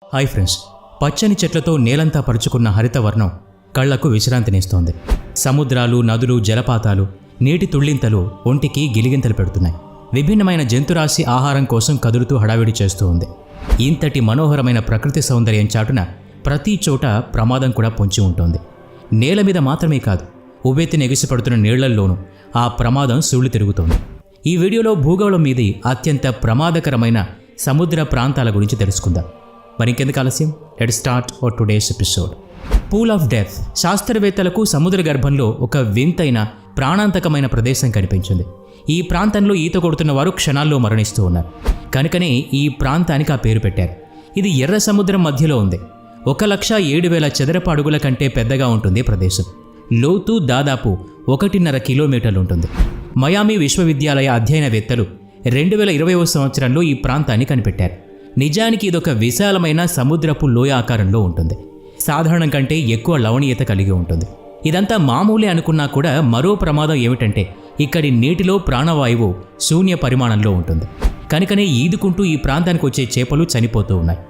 Hi friends, పచ్చని చెట్లతో నేలంతా పరుచుకున్న హరితవర్ణం కళ్లకు విశ్రాంతినిస్తోంది. సముద్రాలు, నదులు, జలపాతాలు, నీటి తుళ్ళింతలు ఒంటికి గిలిగింతలు పెడుతున్నాయి. విభిన్నమైన జంతురాశి ఆహారం కోసం కదులుతూ హడావిడి చేస్తూ ఉంది. ఇంతటి మనోహరమైన ప్రకృతి సౌందర్యం చాటున ప్రతి చోట ప్రమాదం కూడా పొంచి ఉంటుంది. నేల మీద మాత్రమే కాదు, ఉవ్వెత్తిన ఎగిసిపడుతున్న నీళ్లల్లోనూ ఆ ప్రమాదం సుళ్ళు తిరుగుతోంది. ఈ వీడియోలో భూగోళం మీది అత్యంత ప్రమాదకరమైన సముద్ర ప్రాంతాల గురించి తెలుసుకుందాం. మరి ఇంకెందుకు ఆలస్యం, let's start our today's episode. Pool of death. శాస్త్రవేత్తలకు సముద్ర గర్భంలో ఒక వింతైన ప్రాణాంతకమైన ప్రదేశం కనిపించింది. ఈ ప్రాంతంలో ఈత కొడుతున్న వారు క్షణాల్లో మరణిస్తూ ఉన్నారు. కనుకనే ఈ ప్రాంతానికి ఆ పేరు పెట్టారు. ఇది ఎర్ర సముద్రం మధ్యలో ఉంది. 1,07,000 చదరపు అడుగుల కంటే పెద్దగా ఉంటుంది ప్రదేశం. లోతు దాదాపు 1.5 కిలోమీటర్లు ఉంటుంది. మయామి విశ్వవిద్యాలయ అధ్యయనవేత్తలు 2020వ సంవత్సరంలో ఈ ప్రాంతాన్ని కనిపెట్టారు. నిజానికి ఇదొక విశాలమైన సముద్రపు లోయ ఆకారంలో ఉంటుంది. సాధారణం కంటే ఎక్కువ లవణీయత కలిగి ఉంటుంది. ఇదంతా మామూలే అనుకున్నా కూడా మరో ప్రమాదం ఏమిటంటే ఇక్కడి నీటిలో ప్రాణవాయువు శూన్య పరిమాణంలో ఉంటుంది. కనుకనే ఈదుకుంటూ ఈ ప్రాంతానికి వచ్చే చేపలు చనిపోతూ ఉన్నాయి.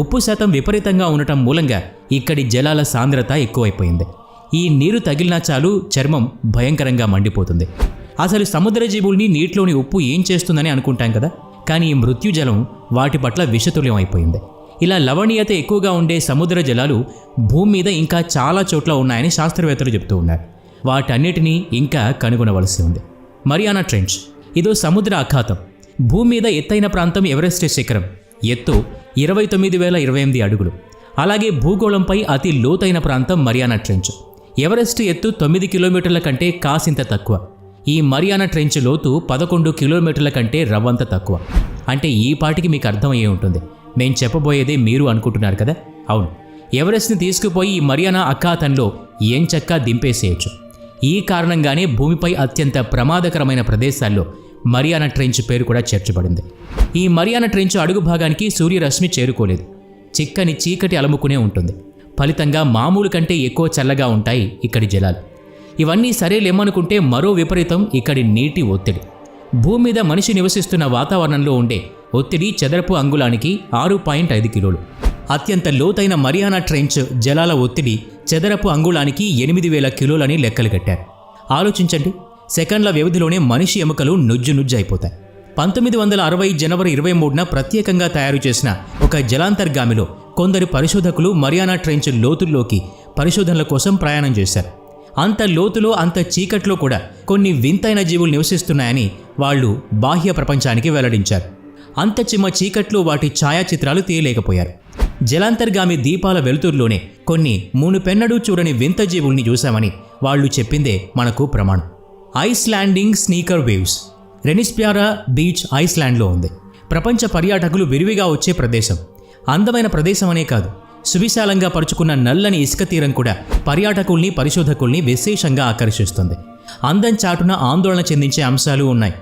ఉప్పు శాతం విపరీతంగా ఉండటం మూలంగా ఇక్కడి జలాల సాంద్రత ఎక్కువైపోయింది. ఈ నీరు తగిలినా చాలు చర్మం భయంకరంగా మండిపోతుంది. అసలు సముద్ర జీవుల్ని నీటిలోని ఉప్పు ఏం చేస్తుందని అనుకుంటాం కదా, కానీ ఈ మృత్యుజలం వాటి పట్ల విషతుల్యం అయిపోయింది. ఇలా లవణీయత ఎక్కువగా ఉండే సముద్ర జలాలు భూమి మీద ఇంకా చాలా చోట్ల ఉన్నాయని శాస్త్రవేత్తలు చెబుతూ ఉన్నారు. వాటన్నిటినీ ఇంకా కనుగొనవలసి ఉంది. Mariana trench. ఇదో సముద్ర అఖాతం. భూమి మీద ఎత్తైన ప్రాంతం ఎవరెస్ట్ శిఖరం. ఎత్తు 29,028 అడుగులు. అలాగే భూగోళంపై అతి లోతైన ప్రాంతం మరియానా ట్రెంచ్. ఎవరెస్ట్ ఎత్తు 9 కిలోమీటర్ల కంటే కాసింత తక్కువ. ఈ మరియానా ట్రెంచ్ లోతు 11 కిలోమీటర్ల కంటే రవ్వంత తక్కువ. అంటే ఈ పాటికి మీకు అర్థమయ్యే ఉంటుంది మేం చెప్పబోయేదే మీరు అనుకుంటున్నారు కదా. అవును, ఎవరెస్ట్ని తీసుకుపోయి ఈ మరియానా అఖాతంలో ఎంచక్కా దింపేసేయచ్చు. ఈ కారణంగానే భూమిపై అత్యంత ప్రమాదకరమైన ప్రదేశాల్లో మరియానా ట్రెంచ్ పేరు కూడా చేర్చబడింది. ఈ మరియానా ట్రెంచ్ అడుగు భాగానికి సూర్యరశ్మి చేరుకోలేదు. చిక్కని చీకటి అలముకునే ఉంటుంది. ఫలితంగా మామూలు కంటే ఎక్కువ చల్లగా ఉంటాయి ఇక్కడి జలాలు. ఇవన్నీ సరేలేమనుకుంటే మరో విపరీతం ఇక్కడి నీటి ఒత్తిడి. భూమి మీద మనిషి నివసిస్తున్న వాతావరణంలో ఉండే ఒత్తిడి చదరపు అంగుళానికి 6.5 కిలోలు. అత్యంత లోతైన మరియానా ట్రెంచ్ జలాల ఒత్తిడి చదరపు అంగుళానికి 8,000 కిలోలని లెక్కలు కట్టారు. ఆలోచించండి, సెకండ్ల వ్యవధిలోనే మనిషి ఎముకలు నుజ్జు అయిపోతాయి. 1960 జనవరి 23న ప్రత్యేకంగా తయారు చేసిన ఒక జలాంతర్గామిలో కొందరు పరిశోధకులు మరియానా ట్రెంచ్ లోతుల్లోకి పరిశోధనల కోసం ప్రయాణం చేశారు. అంత లోతులో, అంత చీకట్లో కూడా కొన్ని వింతైన జీవులు నివసిస్తున్నాయని వాళ్ళు బాహ్య ప్రపంచానికి వెల్లడించారు. అంత చిమ్మ చీకట్లో వాటి ఛాయాచిత్రాలు తీయలేకపోయారు. జలాంతర్గామి దీపాల వెలుతురులోనే కొన్ని మునుపెన్నడూ చూడని వింత జీవుల్ని చూశామని వాళ్ళు చెప్పిందే మనకు ప్రమాణం. ఐస్లాండింగ్ స్నీకర్ వేవ్స్. రెనిస్ప్యారా బీచ్ ఐస్లాండ్లో ఉంది. ప్రపంచ పర్యాటకులు విరివిగా వచ్చే ప్రదేశం. అందమైన ప్రదేశం అనే కాదు, సువిశాలంగా పరుచుకున్న నల్లని ఇసుక తీరం కూడా పర్యాటకుల్ని, పరిశోధకుల్ని విశేషంగా ఆకర్షిస్తుంది. అందం చాటున ఆందోళన చెందించే అంశాలు ఉన్నాయి.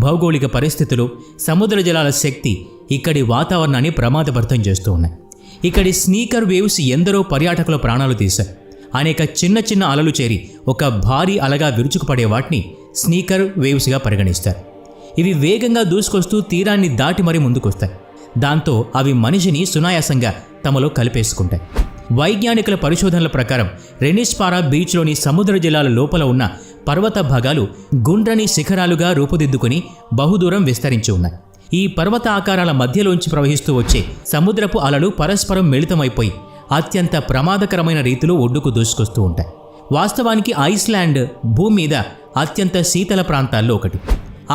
భౌగోళిక పరిస్థితులు, సముద్ర జలాల శక్తి ఇక్కడి వాతావరణాన్ని ప్రమాదభరితం చేస్తూ ఉన్నాయి. ఇక్కడి స్నీకర్ వేవ్స్ ఎందరో పర్యాటకుల ప్రాణాలు తీశాయి. అనేక చిన్న చిన్న అలలు చేరి ఒక భారీ అలగా విరుచుకుపడే వాటిని స్నీకర్ వేవ్స్గా పరిగణిస్తారు. ఇవి వేగంగా దూసుకొస్తూ తీరాన్ని దాటి మరీ ముందుకొస్తాయి. దాంతో అవి మనిషిని సునాయాసంగా తమలో కలిపేసుకుంటాయి. వైజ్ఞానికుల పరిశోధనల ప్రకారం రెనిస్పారా బీచ్లోని సముద్ర జలాల లోపల ఉన్న పర్వత భాగాలు గుండ్రని శిఖరాలుగా రూపుదిద్దుకుని బహుదూరం విస్తరించి ఉన్నాయి. ఈ పర్వత ఆకారాల మధ్యలోంచి ప్రవహిస్తూ వచ్చే సముద్రపు అలలు పరస్పరం మిళితమైపోయి అత్యంత ప్రమాదకరమైన రీతిలో ఒడ్డుకు దూసుకొస్తూ ఉంటాయి. వాస్తవానికి ఐస్లాండ్ భూమి మీద అత్యంత శీతల ప్రాంతాల్లో ఒకటి.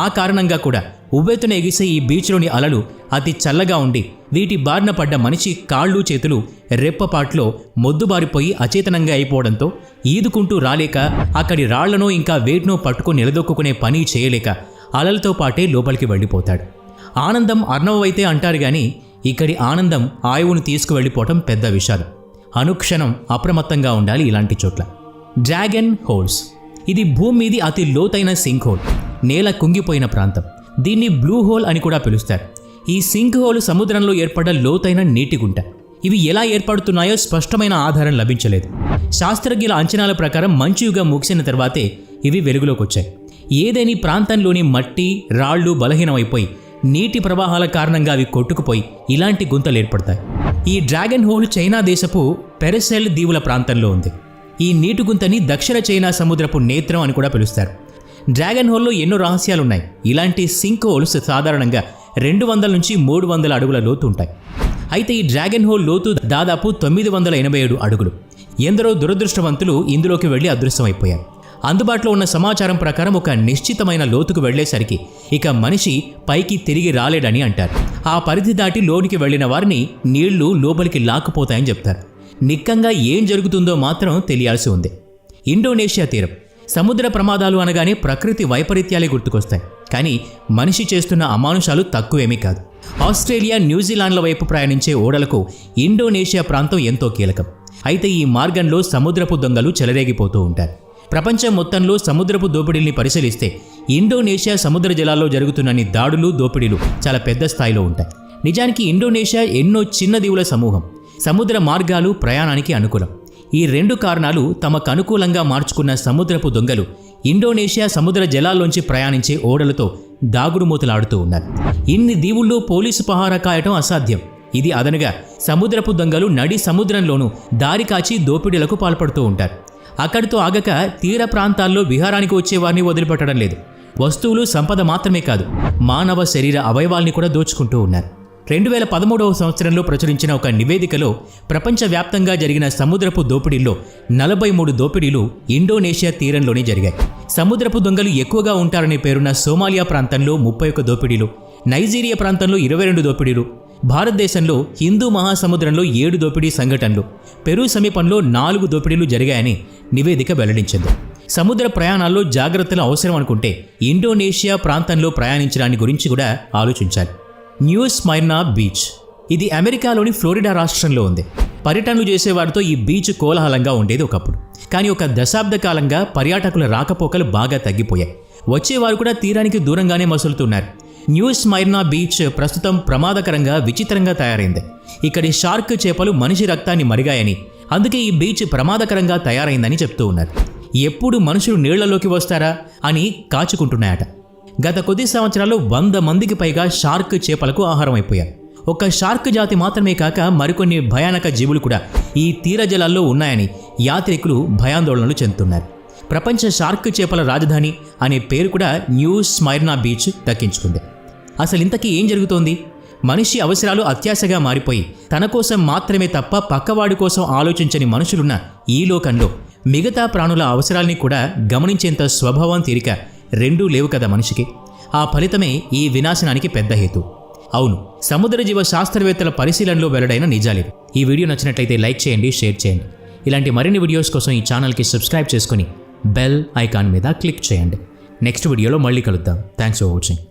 ఆ కారణంగా కూడా ఉవ్వెత్తున ఎగిసే ఈ బీచ్లోని అలలు అతి చల్లగా ఉండి వీటి బారిన పడ్డ మనిషి కాళ్ళు, చేతులు రెప్పపాట్లో మొద్దుబారిపోయి అచేతనంగా అయిపోవడంతో ఈదుకుంటూ రాలేక, అక్కడి రాళ్లనో ఇంకా వేటినో పట్టుకుని నిలదొక్కునే పని చేయలేక అలలతో పాటే లోపలికి వెళ్ళిపోతాడు. ఆనందం అర్ణవైతే అంటారు కానీ ఇక్కడి ఆనందం ఆయువును తీసుకువెళ్ళిపోవటం పెద్ద విషాదం. అనుక్షణం అప్రమత్తంగా ఉండాలి ఇలాంటి చోట్ల. Dragon holes. ఇది భూమి మీది అతి లోతైన సింక్ హోల్. నేల కుంగిపోయిన ప్రాంతం. దీన్ని బ్లూ హోల్ అని కూడా పిలుస్తారు. ఈ సింక్ హోల్ సముద్రంలో ఏర్పడ్డ లోతైన నీటి గుంట. ఇవి ఎలా ఏర్పడుతున్నాయో స్పష్టమైన ఆధారం లభించలేదు. శాస్త్రజ్ఞుల అంచనాల ప్రకారం మంచు యుగం ముగిసిన తర్వాతే ఇవి వెలుగులోకి వచ్చాయి. ఏదేని ప్రాంతంలోని మట్టి, రాళ్లు బలహీనమైపోయి నీటి ప్రవాహాల కారణంగా అవి కొట్టుకుపోయి ఇలాంటి గుంతలు ఏర్పడతాయి. ఈ డ్రాగన్ హోల్ చైనా దేశపు పెరెసెల్ దీవుల ప్రాంతంలో ఉంది. ఈ నీటి గుంతని దక్షిణ చైనా సముద్రపు నేత్రం అని కూడా పిలుస్తారు. డ్రాగన్ హోల్లో ఎన్నో రహస్యాలున్నాయి. ఇలాంటి సింక్ హోల్స్ సాధారణంగా 200 నుంచి 300 అడుగుల లోతు ఉంటాయి. అయితే ఈ డ్రాగన్ హోల్ లోతు దాదాపు 987 అడుగులు. ఎందరో దురదృష్టవంతులు ఇందులోకి వెళ్లి అదృశ్యమైపోయారు. అందుబాటులో ఉన్న సమాచారం ప్రకారం ఒక నిశ్చితమైన లోతుకు వెళ్లేసరికి ఇక మనిషి పైకి తిరిగి రాలేడని అంటారు. ఆ పరిధి దాటి లోనికి వెళ్లిన వారిని నీళ్లు లోపలికి లాక్కుపోతాయని చెప్తారు. నిక్కంగా ఏం జరుగుతుందో మాత్రం తెలియాల్సి ఉంది. ఇండోనేషియా తీరం. సముద్ర ప్రమాదాలు అనగానే ప్రకృతి వైపరీత్యాలే గుర్తుకొస్తాయి. కానీ మనిషి చేస్తున్న అమానుషాలు తక్కువేమీ కాదు. ఆస్ట్రేలియా, న్యూజిలాండ్ల వైపు ప్రయాణించే ఓడలకు ఇండోనేషియా ప్రాంతం ఎంతో కీలకం. అయితే ఈ మార్గంలో సముద్రపు దొంగలు చెలరేగిపోతూ ఉంటారు. ప్రపంచం మొత్తంలో సముద్రపు దోపిడీల్ని పరిశీలిస్తే ఇండోనేషియా సముద్ర జలాల్లో జరుగుతున్నన్ని దాడులు, దోపిడీలు చాలా పెద్ద స్థాయిలో ఉంటాయి. నిజానికి ఇండోనేషియా ఎన్నో చిన్న దీవుల సమూహం. సముద్ర మార్గాలు ప్రయాణానికి అనుకూలం. ఈ 2 కారణాలు తమకు అనుకూలంగా మార్చుకున్న సముద్రపు దొంగలు ఇండోనేషియా సముద్ర జలాల్లోంచి ప్రయాణించే ఓడలతో దాగుడుమూతలాడుతూ ఉన్నారు. ఇన్ని దీవుల్లో పోలీసు పహారా కాయటం అసాధ్యం. ఇది అదనగా సముద్రపు దొంగలు నడి సముద్రంలోనూ దారి కాచి దోపిడీలకు పాల్పడుతూ ఉంటారు. అక్కడితో ఆగక తీర ప్రాంతాల్లో విహారానికి వచ్చేవారిని వదిలిపెట్టడం లేదు. వస్తువులు, సంపద మాత్రమే కాదు, మానవ శరీర అవయవాల్ని కూడా దోచుకుంటూ ఉన్నారు. 2013వ సంవత్సరంలో ప్రచురించిన ఒక నివేదికలో ప్రపంచవ్యాప్తంగా జరిగిన సముద్రపు దోపిడీల్లో 43 దోపిడీలు ఇండోనేషియా తీరంలోనే జరిగాయి. సముద్రపు దొంగలు ఎక్కువగా ఉంటారనే పేరున్న సోమాలియా ప్రాంతంలో 31 దోపిడీలు, నైజీరియా ప్రాంతంలో 22 దోపిడీలు, భారతదేశంలో హిందూ మహాసముద్రంలో 7 దోపిడీ సంఘటనలు, పెరు సమీపంలో 4 దోపిడీలు జరిగాయని నివేదిక వెల్లడించింది. సముద్ర ప్రయాణాల్లో జాగ్రత్తలు అవసరం అనుకుంటే ఇండోనేషియా ప్రాంతంలో ప్రయాణించడాన్ని గురించి కూడా ఆలోచించాలి. New Smyrna beach. ఇది అమెరికాలోని ఫ్లోరిడా రాష్ట్రంలో ఉంది. పర్యటనలు చేసేవారితో ఈ బీచ్ కోలాహలంగా ఉండేది ఒకప్పుడు. కానీ ఒక దశాబ్ద కాలంగా పర్యాటకుల రాకపోకలు బాగా తగ్గిపోయాయి. వచ్చేవారు కూడా తీరానికి దూరంగానే మసులుతున్నారు. న్యూ స్మైర్నా బీచ్ ప్రస్తుతం ప్రమాదకరంగా, విచిత్రంగా తయారైంది. ఇక్కడి షార్క్ చేపలు మనిషి రక్తాన్ని మరిగాయని, అందుకే ఈ బీచ్ ప్రమాదకరంగా తయారైందని చెప్తూ ఉన్నారు. ఎప్పుడు మనుషులు నీళ్లలోకి వస్తారా అని కాచుకుంటున్నాయట. గత కొద్ది సంవత్సరాల్లో 100 మందికి పైగా షార్క్ చేపలకు ఆహారం అయిపోయారు. ఒక్క షార్క్ జాతి మాత్రమే కాక మరికొన్ని భయానక జీవులు కూడా ఈ తీర జలాల్లో ఉన్నాయని యాత్రికులు భయాందోళనలు చెందుతున్నారు. ప్రపంచ షార్క్ చేపల రాజధాని అనే పేరు కూడా న్యూ స్మైర్నా బీచ్ దక్కించుకుంది. అసలు ఇంతకీ ఏం జరుగుతోంది? మనిషి అవసరాలు అత్యాశగా మారిపోయి తన కోసం మాత్రమే తప్ప పక్కవాడి కోసం ఆలోచించని మనుషులున్న ఈ లోకంలో మిగతా ప్రాణుల అవసరాల్ని కూడా గమనించేంత స్వభావం, తీరిక రెండూ లేవు కదా మనిషికి. ఆ ఫలితమే ఈ వినాశనానికి పెద్ద హేతు. అవును, సముద్ర జీవ శాస్త్రవేత్తల పరిశీలనలో వెల్లడైన నిజాలివి. ఈ వీడియో నచ్చినట్లయితే లైక్ చేయండి, షేర్ చేయండి. ఇలాంటి మరిన్ని వీడియోస్ కోసం ఈ ఛానల్కి సబ్స్క్రైబ్ చేసుకుని బెల్ ఐకాన్ మీద క్లిక్ చేయండి. నెక్స్ట్ వీడియోలో మళ్ళీ కలుద్దాం. Thanks for watching.